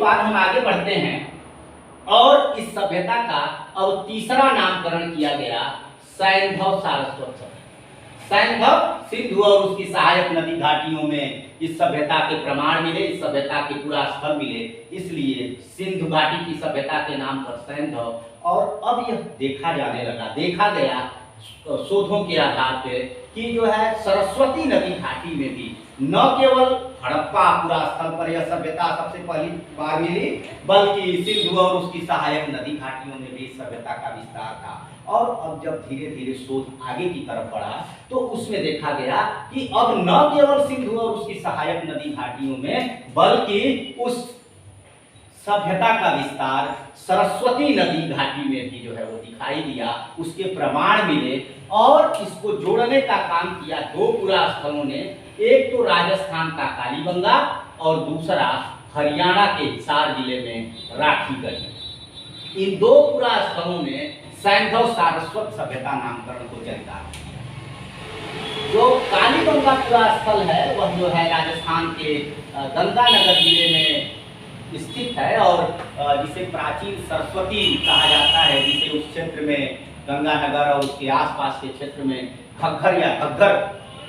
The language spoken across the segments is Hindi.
बाद हम आगे बढ़ते हैं और इस सभ्यता का अब तीसरा नामकरण किया गया सैंधव सारस्वत सभ्यता। सैंधव सिंधु और उसकी सहायक नदी घाटियों में इस सभ्यता के प्रमाण मिले, इस सभ्यता के पूरा स्थल मिले, इसलिए सिंधु घाटी की सभ्यता के नाम पर सैंधव। और अब यह देखा जाने लगा, देखा गया शोधों के आधार पे कि जो है सरस्वती नदी घाटी में भी न केवल हड़प्पा पूरा स्थल पर यह सभ्यता सबसे पहली बार मिली, बल्कि सिंधु और उसकी सहायक नदी घाटियों में भी सभ्यता का विस्तार था। और अब जब धीरे धीरे शोध आगे की तरफ बढ़ा तो उसमें देखा गया कि अब न केवल सिंधु और उसकी सहायक नदी घाटियों में, बल्कि उस सभ्यता का विस्तार सरस्वती नदी घाटी में भी जो है वो दिखाई दिया, उसके प्रमाण मिले। और इसको जोड़ने का काम किया दो पुरा स्थलों ने, एक तो राजस्थान का कालीबंगा और दूसरा हरियाणा के हिसार जिले में राखीगढ़ी। इन दो पुरा स्थलों ने सैंधव सारस्वत सभ्यता नामकरण को चलता है। जो कालीबंगा पुरा स्थल है वह जो है राजस्थान के गंगानगर जिले में स्थित है और जिसे प्राचीन सरस्वती कहा जाता है, जिसे उस क्षेत्र में गंगानगर और उसके आसपास के क्षेत्र में घग्गर या घग्गर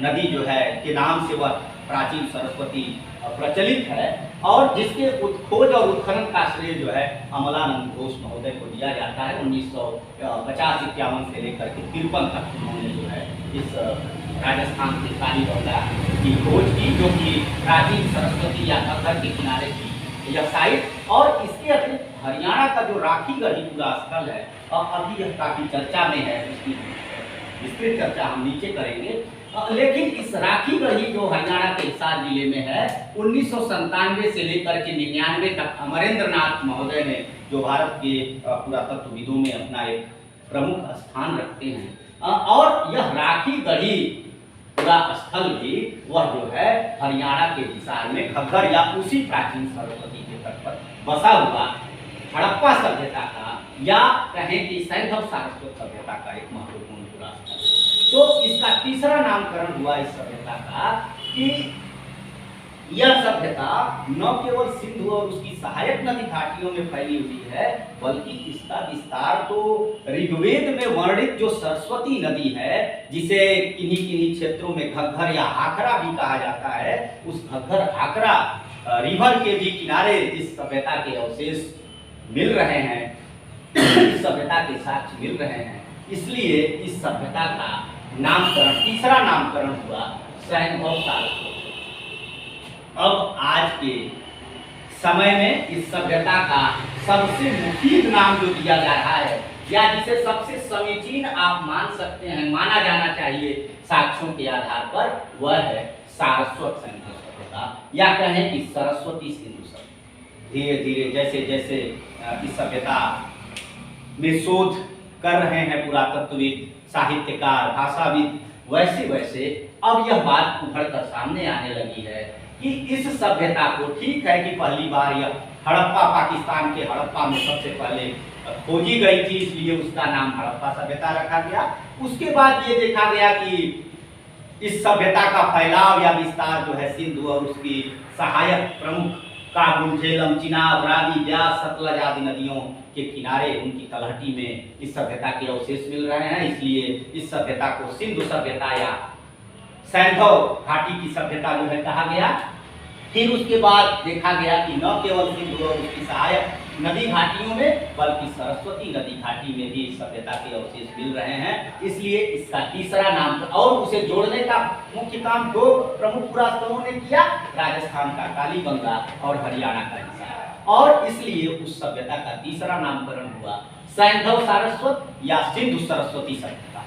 नदी जो है के नाम से वह प्राचीन सरस्वती प्रचलित है। और जिसके खोज और उत्खनन का श्रेय जो है अमलानंद घोष महोदय को दिया जाता है। 1950-51 से लेकर के 53 तक उन्होंने जो है इस राजस्थान के कालीबंगा की खोज की, जो कि प्राचीन सरस्वती या घग्गर के किनारे की यह साइट। और इसके अतिरिक्त हरियाणा का जो राखीगढ़ी पूरा स्थल है अभी यह काफी चर्चा में है, उसकी विस्तृत चर्चा हम नीचे करेंगे। लेकिन इस राखीगढ़ी जो हरियाणा के हिसार जिले में है, 1997 से लेकर के 99 तक अमरेंद्र नाथ महोदय ने, जो भारत के पुरातत्वविदों में अपना एक प्रमुख स्थान रखते हैं, और यह राखीगढ़ी पूरा स्थल भी वह जो है हरियाणा के हिसार में घग्गर या उसी प्राचीन सरस्वती के तट पर बसा हुआ हड़प्पा सभ्यता का या कहें कि सैंधव सारस्वत सभ्यता का एक महत्वपूर्ण पूरा स्थल। तो इसका तीसरा नामकरण हुआ इस सभ्यता का कि यह सभ्यता न केवल सिंधु और उसकी सहायक नदी घाटियों में फैली हुई है, बल्कि इसका विस्तार तो ऋग्वेद में वर्णित जो सरस्वती नदी है, जिसे किन्हीं किन्हीं क्षेत्रों में घग्गर या आखरा भी कहा जाता है, उस घग्गर आखरा रिवर के भी किनारे इस सभ्यता के अवशेष मिल रहे हैं, इस सभ्यता के साक्ष्य मिल रहे हैं। इसलिए इस सभ्यता का नामकरण, तीसरा नामकरण हुआ सैंधव सारस्वत। अब आज के समय में इस सभ्यता का सबसे मुफीद नाम जो दिया जा रहा है, या जिसे सबसे समीचीन आप मान सकते हैं, माना जाना चाहिए साक्ष्यों के आधार पर, वह है सारस्वत सैंधव सभ्यता, या कहें कि सरस्वती सिंधु सभ्यता। धीरे धीरे जैसे जैसे इस सभ्यता में शोध कर रहे हैं पुरातत्वविद, साहित्यकार, भाषाविद, वैसे वैसे अब यह बात उभर कर सामने आने लगी है कि इस सभ्यता को, ठीक है कि पहली बार यह हड़प्पा, पाकिस्तान के हड़प्पा में सबसे पहले खोजी गई थी, इसलिए उसका नाम हड़प्पा सभ्यता रखा गया। उसके बाद ये देखा गया कि इस सभ्यता का फैलाव या विस्तार जो है सिंधु और उसकी सहायक प्रमुख काबुल, झेलम, चिनाब, रावी, ब्यास, सतलज आदि नदियों के किनारे उनकी तलहटी में इस सभ्यता के अवशेष मिल रहे हैं, इसलिए इस सभ्यता को सिंधु सभ्यता या सैंधव घाटी की सभ्यता जो है कहा गया। फिर उसके बाद देखा गया कि न केवल सिंधु और उसकी सहायक नदी घाटियों में, बल्कि सरस्वती नदी घाटी में भी इस सभ्यता के अवशेष मिल रहे हैं, इसलिए इसका तीसरा नाम, और उसे जोड़ने का मुख्य काम दो प्रमुख पुरातत्वों ने किया, राजस्थान का कालीबंगा और हरियाणा का हिसार। और इसलिए उस सभ्यता का तीसरा नामकरण हुआ सैंधव सारस्वत या सिंधु सरस्वती सभ्यता।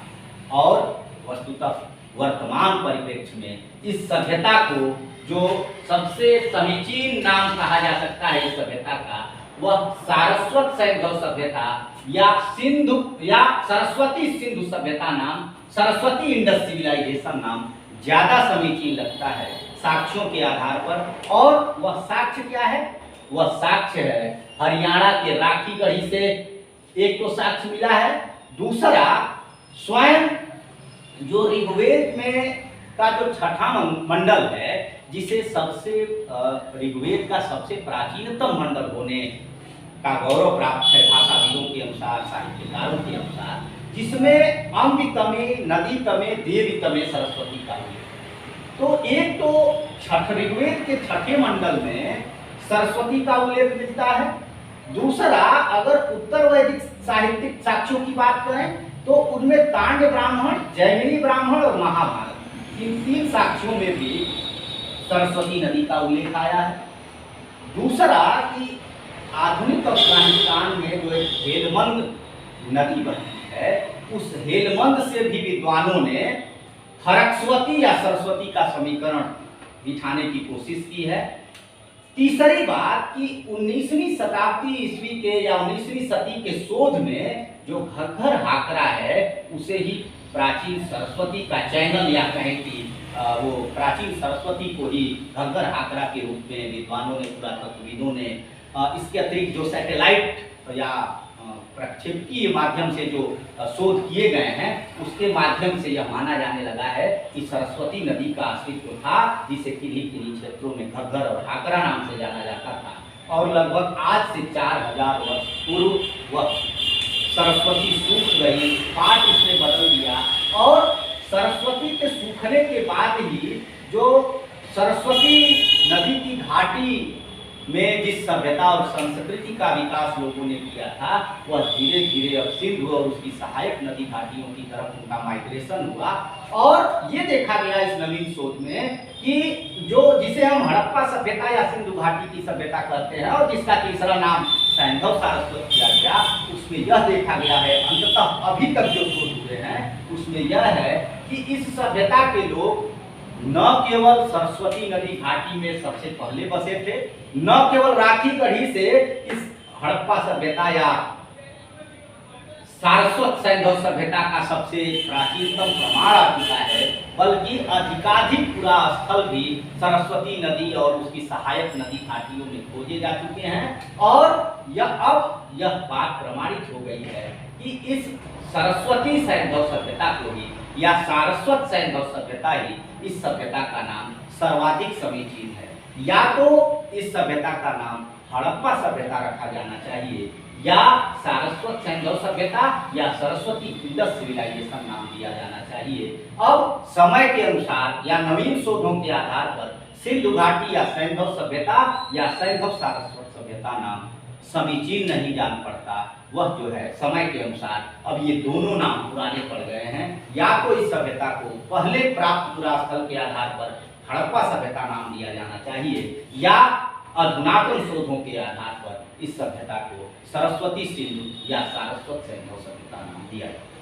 और वस्तुतः वर्तमान परिप्रेक्ष्य में इस सभ्यता को जो सबसे समीचीन नाम कहा जा सकता है इस सभ्यता का, वह सारस्वत सैंधव सभ्यता या सिंधु या सरस्वती सिंधु सभ्यता नाम, सरस्वती इंडस सिविलाइजेशन नाम ज्यादा समीचीन लगता है साक्ष्यों के आधार पर। और वह साक्ष्य क्या है? वह साक्ष्य है हरियाणा के राखीगढ़ी से एक तो साक्ष्य मिला है, दूसरा स्वयं जो ऋग्वेद में का जो छठा मंडल है जिसे सबसे ऋग्वेद का सबसे प्राचीनतम मंडल होने का गौरव प्राप्त है भाषाविदों के अनुसार, साहित्यकारों के अनुसार, जिसमें अम्बि तमे, नदी तमे, देवी तमे, सरस्वती का उल्लेख। तो एक तो छठ ऋग्वेद के छठे मंडल में सरस्वती का उल्लेख मिलता है। दूसरा, अगर उत्तर वैदिक साहित्यिक साक्ष्यों की बात करें तो उनमें तांड्य ब्राह्मण, जैमिनी ब्राह्मण और महाभारत, इन 3 साक्ष्यों में भी सरस्वती नदी का उल्लेख आया है। दूसरा कि आधुनिक अफगानिस्तान में जो एक हेलमंद नदी बहती है, उस हेलमंद से भी विद्वानों ने खरस्वती या सरस्वती का समीकरण बिठाने की कोशिश की है। तीसरी बात कि 19वीं शताब्दी ईस्वी के या 19वीं सदी के शोध में जो घग्घर हाकरा है, उसे ही प्राचीन सरस्वती का चैनल या कहें कि वो प्राचीन सरस्वती को ही घग्घर हाकरा के रूप में विद्वानों ने, पुरातत्वविदों ने, इसके अतिरिक्त जो सैटेलाइट या प्रक्षेपकीय माध्यम से जो शोध किए गए हैं, उसके माध्यम से यह माना जाने लगा है कि सरस्वती नदी का अस्तित्व था, जिसे किन्हीं किन्हीं क्षेत्रों में घग्घर और हाकरा नाम से जाना जाता था। और लगभग आज से 4000 वर्ष पूर्व वह सरस्वती सूख गई, पाठ इसने बदल दिया, और सरस्वती के सूखने के बाद ही जो सरस्वती नदी की घाटी में जिस सभ्यता और संस्कृति का विकास लोगों ने किया था, वह धीरे धीरे अब सिंधु और उसकी सहायक नदी घाटियों की तरफ उनका माइग्रेशन हुआ। और ये देखा गया इस नवीन शोध में कि जो जिसे हम हड़प्पा सभ्यता या सिंधु घाटी की सभ्यता कहते हैं और जिसका तीसरा नाम सैंधव सारस्वत किया गया, उसमें यह देखा गया है, अंततः अभी तक जो शोध हुए हैं उसमें यह है कि इस सभ्यता के लोग न केवल सरस्वती नदी घाटी में सबसे पहले बसे थे, न केवल राखी गढ़ी से इस हड़प्पा सभ्यता या सारस्वत सैंधव सभ्यता का सबसे प्राचीनतम प्रमाण आ चुका है, बल्कि अधिकाधिक पुरा स्थल भी सरस्वती नदी और उसकी सहायक नदी घाटियों में खोजे जा चुके हैं। और अब यह बात प्रमाणित हो गई है कि इस सरस्वती सैंधव सभ्यता को ही या सारस्वत सैंधव सभ्यता ही इस सभ्यता का नाम सर्वाधिक समीचीन है। या तो इस सभ्यता का नाम हड़प्पा सभ्यता रखा जाना चाहिए, या सारस्वत सैंधव सभ्यता या सरस्वती इंडस सिविलाइजेशन नाम दिया जाना चाहिए। अब समय के अनुसार या नवीन शोधों के आधार पर सिंधु घाटी या सैंधव सभ्यता या सैंधव सारस्वत सभ्यता नाम समीचीन नहीं जान पड़ता। वह जो है समय के अनुसार अब ये दोनों नाम पुराने पड़ गए हैं। या तो इस सभ्यता को पहले प्राप्त पुरास्थल के आधार पर हड़प्पा सभ्यता नाम दिया जाना चाहिए, या अधुनातन शोधों के आधार पर इस सभ्यता को सरस्वती सिंधु या सारस्वत सैंधव सभ्यता नाम दिया जाए।